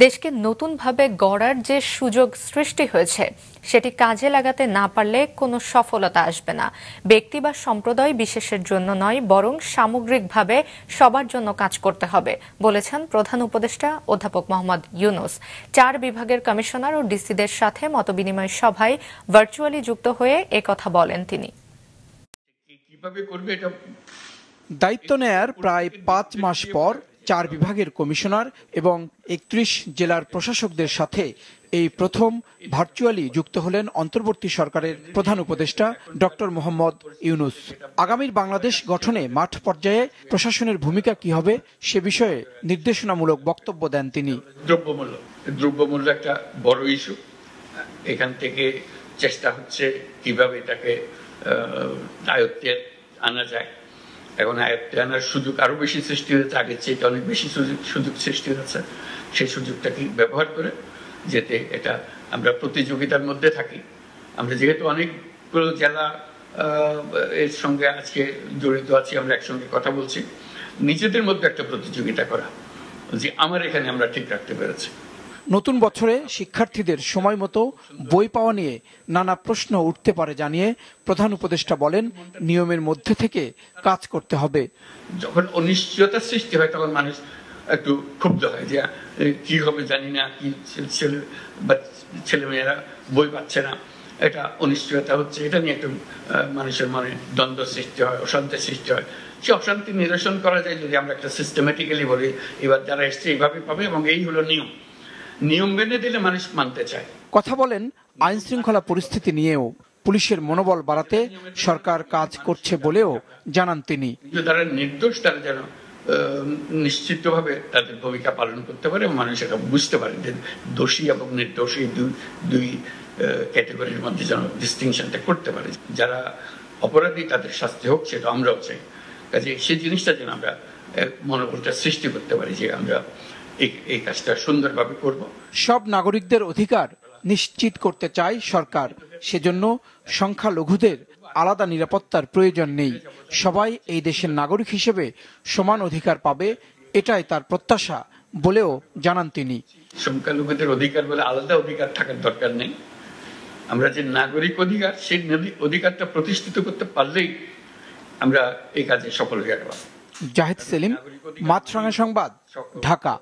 দেশকে নতুনভাবে গড়ার যে সুযোগ সৃষ্টি হয়েছে সেটি কাজে লাগাতে না পারলে কোনো সফলতা আসবে না। ব্যক্তি বা সম্প্রদায় বিশেষের জন্য নয়, বরং সামগ্রিকভাবে সবার জন্য কাজ করতে হবে বলেছেন প্রধান উপদেষ্টা অধ্যাপক মোহাম্মদ ইউনূস। 4 বিভাগের কমিশনার ও ডিসিদের সাথে মতবিনিময় সভায় ভার্চুয়ালি যুক্ত হয়ে একথা বলেন তিনি। দায়িত্ব নেয়ার প্রায় 5 মাস পর 4 বিভাগের কমিশনার এবং 31 জেলার প্রশাসকদের সাথে এই প্রথম ভার্চুয়ালি যুক্ত হলেন অন্তর্বর্তী সরকারের প্রধান উপদেষ্টা ডক্টর মোহাম্মদ ইউনূস। আগামীর বাংলাদেশ গঠনে মাঠ পর্যায়ে প্রশাসনের ভূমিকা কি হবে সে বিষয়ে নির্দেশনামূলক বক্তব্য দেন তিনি। দ্রব্যমূল্য একটা বড় ইস্যু। এখান থেকে চেষ্টা হচ্ছে কিভাবে এটাকে আয়ত্তে আনা যায়। এখন আয়ত্তে আনার সুযোগ আরো বেশি সৃষ্টি হয়েছে, আগের চেয়ে অনেক বেশি সুযোগ সৃষ্টি হয়েছে। সেই সুযোগটাকে ব্যবহার করে যেতে এটা আমরা প্রতিযোগিতার মধ্যে থাকি। আমরা যেহেতু অনেকগুলো জেলা এর সঙ্গে আজকে জড়িত আছি, আমরা একসঙ্গে কথা বলছি, নিজেদের মধ্যে একটা প্রতিযোগিতা করা যে আমার এখানে আমরা ঠিক রাখতে পেরেছি। নতুন বছরে শিক্ষার্থীদের সময় মতো বই পাওয়া নিয়ে নানা প্রশ্ন উঠতে পারে জানিয়ে প্রধান উপদেষ্টা বলেন, নিয়মের মধ্যে থেকে কাজ করতে হবে। যখন অনিশ্চয়তার সৃষ্টি হয় তখন মানুষ একটু ক্ষুব্ধ হয় যে কি হবে জানি না, কি ছেলেমেয়েরা বই পাচ্ছে না, এটা অনিশ্চয়তা হচ্ছে, এটা নিয়ে একটু মানুষের মনে দ্বন্দ্ব সৃষ্টি হয়, অশান্তির সৃষ্টি হয়। সে অশান্তি নিরসন করা যায় যদি আমরা একটা সিস্টেমেটিক্যালি বলি এবার যারা এসছে এইভাবে পাবে এবং এই হলো নিয়ম মেনে দিলে মানুষ মানতে চায়। কথা বলেন আইন শৃঙ্খলা পরিস্থিতি নিয়েও পুলিশের মনোবল বাড়াতে সরকার কাজ করছে বলেও জানান তিনি। যারা নির্দোষ তারা যেন নিশ্চিতভাবে তাদের ভূমিকা পালন করতে পারে এবং মানুষ এটা বুঝতে পারে যে দোষী এবং নির্দোষী দুই ক্যাটাগরির মধ্যে যেন ডিস্টিংশনটা করতে পারে। যারা অপরাধী তাদের শাস্তি হোক, সেটা আমরাও চাই। কাজে সেই জিনিসটা যেন আমরা মনোবলটা সৃষ্টি করতে পারি যে আমরা এই কাজটা সুন্দরভাবে করব। সব নাগরিকদের অধিকার নিশ্চিত করতে চায় সরকার। সেজন্য সংখ্যালঘুদের আলাদা নিরাপত্তার প্রয়োজন নেই। সবাই এই দেশের নাগরিক হিসেবে সমান অধিকার পাবে, এটাই তার প্রত্যাশা বলেও জানান তিনি। সংখ্যালঘুদের অধিকার বলে আলাদা অধিকার থাকার দরকার নেই। আমরা যে নাগরিক অধিকার, সেই অধিকারটা প্রতিষ্ঠিত করতে পারলেই আমরা এই কাজে সফল হয়ে গেলাম। জাহিদ সেলিম, মাছরাঙা সংবাদ, ঢাকা।